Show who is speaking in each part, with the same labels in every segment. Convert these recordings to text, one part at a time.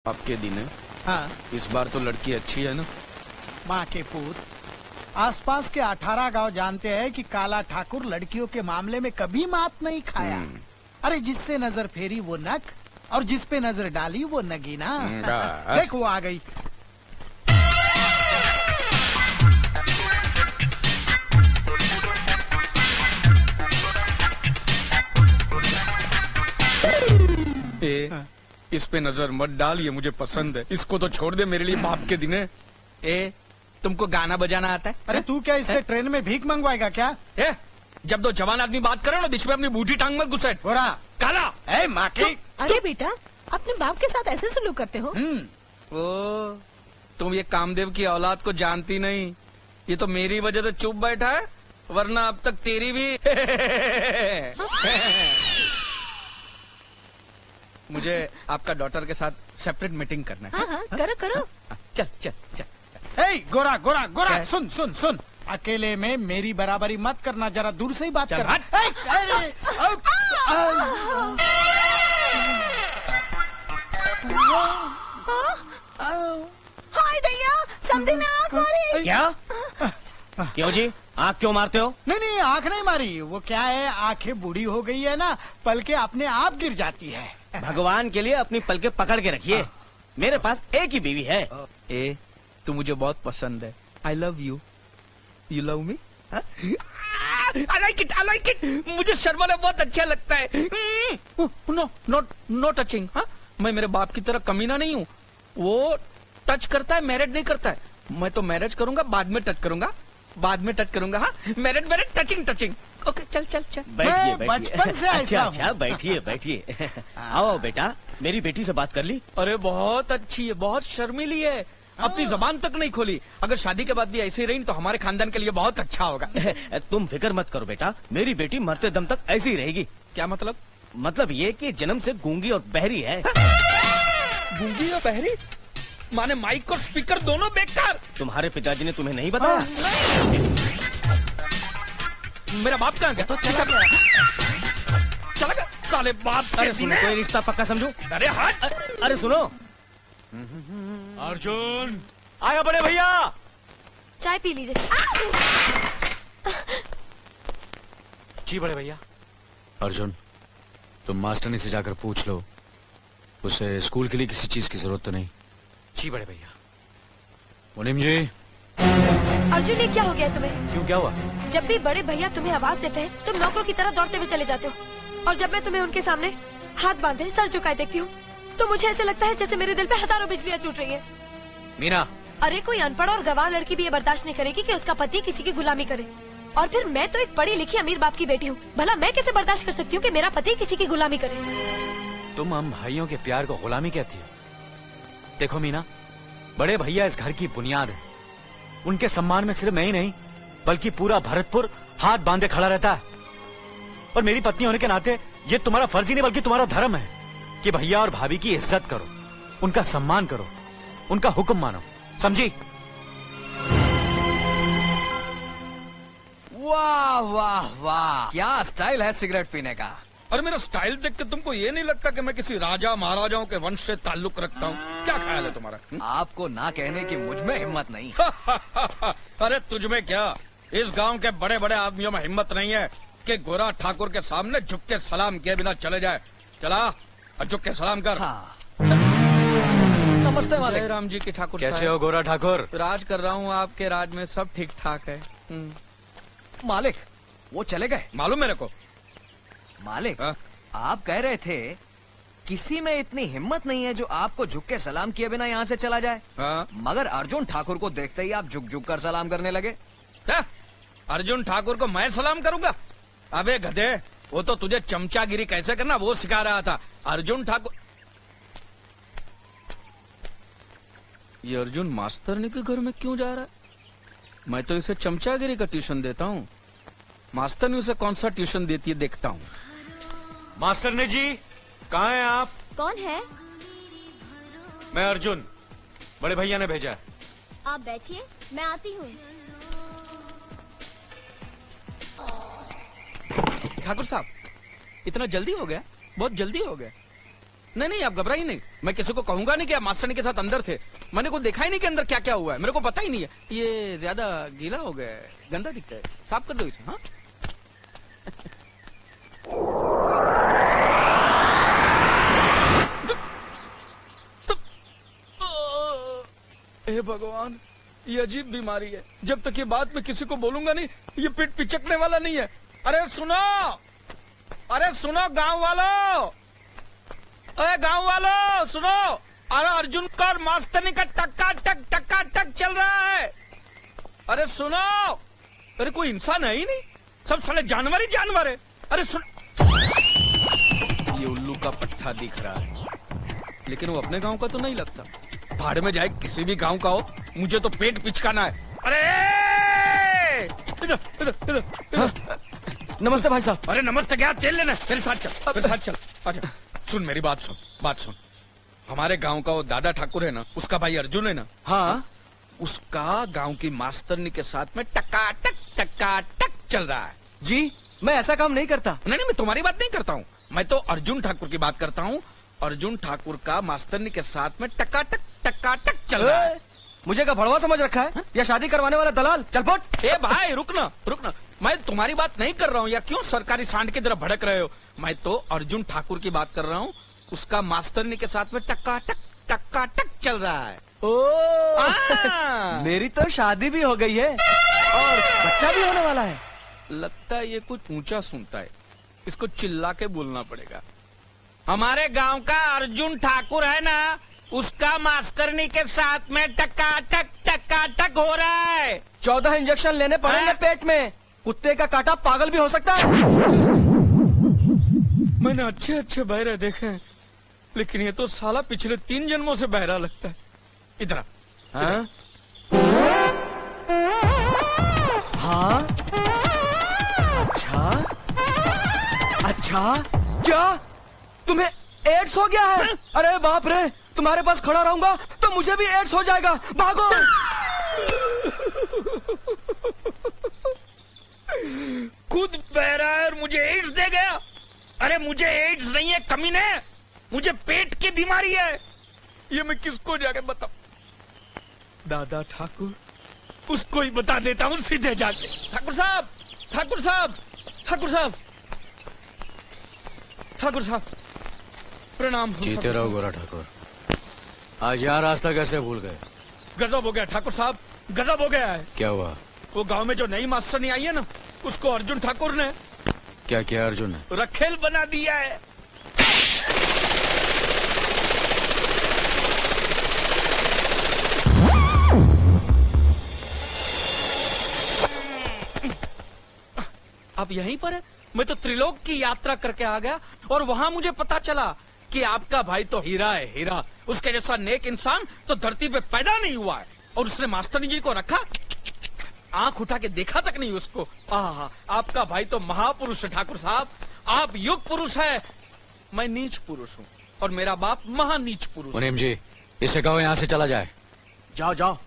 Speaker 1: आपके दिन है।
Speaker 2: हाँ,
Speaker 1: इस बार तो लड़की अच्छी है ना?
Speaker 2: माँ के पूत, आसपास के 18 गांव जानते हैं कि काला ठाकुर लड़कियों के मामले में कभी मात नहीं खाया। अरे जिससे नजर फेरी वो नक और जिस पे नजर डाली वो नगीना। देख वो आ गई।
Speaker 1: इस पे नजर मत डाल, ये मुझे पसंद है। इसको तो छोड़ दे, मेरे लिए बाप के दिन है। तुमको गाना बजाना आता है?
Speaker 2: अरे तू क्या इससे ट्रेन में भीख मंगवाएगा क्या?
Speaker 1: जब दो जवान आदमी बात करो ना, बीच में अपनी बूढ़ी टांग मत घुसेट।
Speaker 2: गोरा
Speaker 1: काला
Speaker 2: माँ की।
Speaker 3: अरे बेटा, अपने बाप के साथ ऐसे सलूक करते हो?
Speaker 1: ओ, तुम ये कामदेव की औलाद को जानती नहीं। ये तो मेरी वजह से चुप बैठा है, वरना अब तक तेरी भी। मुझे आपका डॉटर के साथ सेपरेट मीटिंग करना है।
Speaker 3: हाँ, करो करो।
Speaker 1: चल चल चल।
Speaker 2: गोरा गोरा गोरा, सुन सुन सुन, अकेले में मेरी बराबरी मत करना, जरा दूर से ही बात कर।
Speaker 3: हाय दैया, समझी ना आँख मारी।
Speaker 4: क्या? क्यों जी, आँख क्यों मारते हो?
Speaker 2: नहीं नहीं, आँख नहीं मारी। वो क्या है, आँखें बूढ़ी हो गई है ना, पलके अपने आप गिर जाती है।
Speaker 4: भगवान के लिए अपनी पलके पकड़ के रखिए। मेरे पास एक ही बीवी है।
Speaker 1: तू मुझे बहुत पसंद है। I love you. You love me? I like it, I like it. मुझे शर्माना बहुत अच्छा लगता है। No not no touching. मैं मेरे बाप की तरह कमीना नहीं हूँ। वो टच करता है, मैरिज नहीं करता है। मैं तो मैरिज करूंगा, बाद में टच करूंगा, बाद में टच करूंगा। हाँ, marriage marriage, touching touching. Okay, चल चल चल।
Speaker 4: बैठिए
Speaker 2: बचपन से
Speaker 4: अच्छा अच्छा, बैठिए बैठिए। आओ बेटा, मेरी बेटी से बात कर ली?
Speaker 1: अरे बहुत अच्छी है, बहुत शर्मीली है, अपनी जबान तक नहीं खोली। अगर शादी के बाद भी ऐसे ही रही तो हमारे खानदान के लिए बहुत अच्छा होगा।
Speaker 4: तुम फिक्र मत करो बेटा, मेरी बेटी मरते दम तक ऐसी ही रहेगी।
Speaker 1: क्या मतलब?
Speaker 4: मतलब ये कि जन्म से गूंगी और बहरी है।
Speaker 1: गूंगी और बहरी? माने माइक और स्पीकर दोनों बेकार?
Speaker 4: तुम्हारे पिताजी ने तुम्हें नहीं बताया?
Speaker 1: मेरा बाप कहाँ गया? तो चला गया साले बाप।
Speaker 4: अरे सुनो, कोई रिश्ता पक्का समझो।
Speaker 1: अरे हाथ।
Speaker 4: अरे सुनो,
Speaker 5: अर्जुन
Speaker 4: आया बड़े भैया।
Speaker 6: चाय पी लीजिए।
Speaker 5: जी बड़े भैया।
Speaker 7: अर्जुन, तुम मास्टरनी से जाकर पूछ लो, उसे स्कूल के लिए किसी चीज की जरूरत तो नहीं।
Speaker 5: जी बड़े भैया।
Speaker 7: मुनीम जी।
Speaker 6: अर्जुन, ये क्या हो गया तुम्हें?
Speaker 7: क्यों, क्या हुआ?
Speaker 6: जब भी बड़े भैया तुम्हें आवाज देते हैं, तुम नौकरों की तरह दौड़ते हुए चले जाते हो, और जब मैं तुम्हें उनके सामने हाथ बांधे सर झुकाए देखती हूँ तो मुझे ऐसे लगता है जैसे मेरे दिल पे हजारों बिजलियाँ टूट रही है।
Speaker 7: मीना।
Speaker 6: अरे कोई अनपढ़ और गंवार लड़की भी ये बर्दाश्त नहीं करेगी कि उसका पति किसी की गुलामी करे। और फिर मैं तो एक पढ़ी लिखी अमीर बाप की बेटी हूँ, भला मैं कैसे बर्दाश्त कर सकती हूँ कि मेरा पति किसी की गुलामी करे?
Speaker 7: तुम हम भाइयों के प्यार को गुलामी कहती हो? देखो मीना, बड़े भैया इस घर की बुनियाद है। उनके सम्मान में सिर्फ मैं ही नहीं बल्कि पूरा भरतपुर हाथ बांधे खड़ा रहता है। और मेरी पत्नी होने के नाते ये तुम्हारा फर्ज ही नहीं बल्कि तुम्हारा धर्म है कि भैया और भाभी की इज्जत करो, उनका सम्मान करो, उनका हुक्म मानो, समझी?
Speaker 8: वाह वाह वाह, क्या स्टाइल है सिगरेट पीने का।
Speaker 1: और मेरा स्टाइल देख के तुमको ये नहीं लगता कि मैं किसी राजा महाराजाओं के वंश से ताल्लुक रखता हूँ? क्या ख्याल है तुम्हारा?
Speaker 8: आपको ना कहने की मुझ में हिम्मत नहीं।
Speaker 1: अरे तुझ में क्या, इस गांव के बड़े बड़े आदमियों में हिम्मत नहीं है कि गोरा ठाकुर के सामने झुक के सलाम किए बिना चले जाए। चला और झुक के सलाम कर।
Speaker 8: हाँ। नमस्ते मालिक।
Speaker 1: राम जी की ठाकुर।
Speaker 7: कैसे हो गोरा ठाकुर?
Speaker 1: राज कर रहा हूँ, आपके राज में सब ठीक ठाक है।
Speaker 8: मालिक, वो चले गए?
Speaker 1: मालूम मेरे को।
Speaker 8: मालिक, आप कह रहे थे किसी में इतनी हिम्मत नहीं है जो आपको झुक के सलाम किए बिना यहाँ से चला जाए। मगर अर्जुन ठाकुर को देखते ही आप झुक झुक कर सलाम करने लगे।
Speaker 1: अर्जुन ठाकुर को मैं सलाम करूंगा? अबे गधे, वो तो तुझे चमचागिरी कैसे करना वो सिखा रहा था। अर्जुन ठाकुर। ये अर्जुन मास्टरनी के घर में क्यों जा रहा है? मैं तो इसे चमचागिरी का ट्यूशन देता हूँ, मास्टरनी उसे कौन सा ट्यूशन देती है देखता हूँ।
Speaker 5: मास्टरनी जी, कहाँ हैं आप?
Speaker 6: कौन है?
Speaker 5: मैं अर्जुन, बड़े भैया ने भेजा है।
Speaker 6: आप बैठिए, मैं आती हूँ।
Speaker 1: ठाकुर साहब, इतना जल्दी हो गया? बहुत जल्दी हो गया। नहीं नहीं, आप घबराइए नहीं। मैं किसी को कहूंगा नहीं कि आप मास्टरनी के साथ अंदर थे। मैंने को देखा ही नहीं कि अंदर क्या क्या हुआ है, मेरे को पता ही नहीं है। ये ज्यादा गीला हो गया है, गंदा दिखता है, साफ कर दो इसे। हाँ हे भगवान, ये अजीब बीमारी है। जब तक ये बात मैं किसी को बोलूंगा नहीं, ये पेट पिचकने वाला नहीं है। अरे सुनो, अरे सुनो गांव वालों, अरे गांव वालों सुनो। अरे अर्जुन का और मास्टरनी का टक्का टक चल रहा है। अरे सुनो, अरे कोई इंसान है ही नहीं, सब साले जानवर ही जानवर है। अरे सुन, ये उल्लू का पट्टा दिख रहा है, लेकिन वो अपने गांव का तो नहीं लगता। भाड़ में जाए किसी भी गांव का हो, मुझे तो पेट पिचकाना है। अरे इधर इधर इधर।
Speaker 4: नमस्ते भाई साहब।
Speaker 1: अरे नमस्ते क्या, तेल लेना है? मेरे साथ चल, मेरे साथ चल। आजा, सुन मेरी बात सुन, बात सुन। हमारे गांव का वो दादा ठाकुर है ना, उसका भाई अर्जुन है ना,
Speaker 4: हाँ,
Speaker 1: उसका गांव की मास्टरनी के साथ में टकाटक चल रहा है।
Speaker 4: जी मैं ऐसा काम नहीं करता।
Speaker 1: नहीं नहीं, मैं तुम्हारी बात नहीं करता हूँ, मैं तो अर्जुन ठाकुर की बात करता हूँ। अर्जुन ठाकुर का मास्टरनी के साथ में टकाटक चल रहा है।
Speaker 4: मुझे क्या भड़वा समझ रखा है या शादी करवाने वाला दलाल? चल फट।
Speaker 1: ए भाई रुकना रुकना, मैं तुम्हारी बात नहीं कर रहा हूँ, या क्यों सरकारी सांड की तरह भड़क रहे हो? मैं तो अर्जुन ठाकुर की बात कर रहा हूँ, उसका मास्टरनी के साथ में टकाटक चल रहा है।
Speaker 4: ओ, मेरी तो शादी भी हो गई है और बच्चा भी होने वाला है।
Speaker 1: लगता है ये कुछ ऊंचा सुनता है, इसको चिल्ला के बोलना पड़ेगा। हमारे गांव का अर्जुन ठाकुर है ना, उसका मास्टरनी के साथ में टकाटक हो रहा है।
Speaker 4: 14 इंजेक्शन लेने पड़ेंगे पेट में। कुत्ते का काटा पागल भी हो सकता है।
Speaker 1: मैंने अच्छे अच्छे बहरे देखे हैं, लेकिन ये तो साला पिछले 3 जन्मों से बहरा लगता है। इधर आ।
Speaker 4: हाँ? हाँ? अच्छा क्या तुम्हें एड्स हो गया है? अरे बाप रे, तुम्हारे पास खड़ा रहूंगा तो मुझे भी एड्स हो जाएगा। भागो।
Speaker 1: खुद बहरा है और मुझे एड्स दे गया। अरे मुझे एड्स नहीं है कमीने, मुझे पेट की बीमारी है। ये मैं किसको जाके बताऊं? दादा ठाकुर, उसको ही बता देता हूँ सीधे जाके। ठाकुर साहब, ठाकुर साहब, ठाकुर साहब, ठाकुर साहब, प्रणाम।
Speaker 7: जीते रहो गोरा ठाकुर। आज यहाँ रास्ता कैसे भूल गए?
Speaker 1: गजब हो गया ठाकुर साहब, गजब हो गया है।
Speaker 7: क्या हुआ?
Speaker 1: वो गांव में जो नई मास्टरनी आई है ना, उसको अर्जुन ठाकुर ने
Speaker 7: क्या किया? अर्जुन ने
Speaker 1: रखेल बना दिया है। अब यहीं पर है। मैं तो त्रिलोक की यात्रा करके आ गया और वहां मुझे पता चला कि आपका भाई तो हीरा है, हीरा। उसके जैसा नेक इंसान तो धरती पे पैदा नहीं हुआ है। और उसने मास्टरनी जी को रखा, आंख उठा के देखा तक नहीं उसको। आहा, आपका भाई तो महापुरुष है ठाकुर साहब। आप युग पुरुष है, मैं नीच पुरुष हूँ, और मेरा बाप महानीच पुरुष।
Speaker 7: मुनीम जी, इसे कहो यहाँ से चला जाए।
Speaker 4: जाओ जाओ।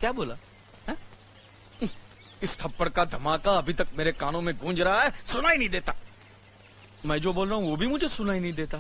Speaker 1: क्या बोला? इस थप्पड़ का धमाका अभी तक मेरे कानों में गूंज रहा है, सुनाई नहीं देता। मैं जो बोल रहा हूँ वो भी मुझे सुनाई नहीं देता।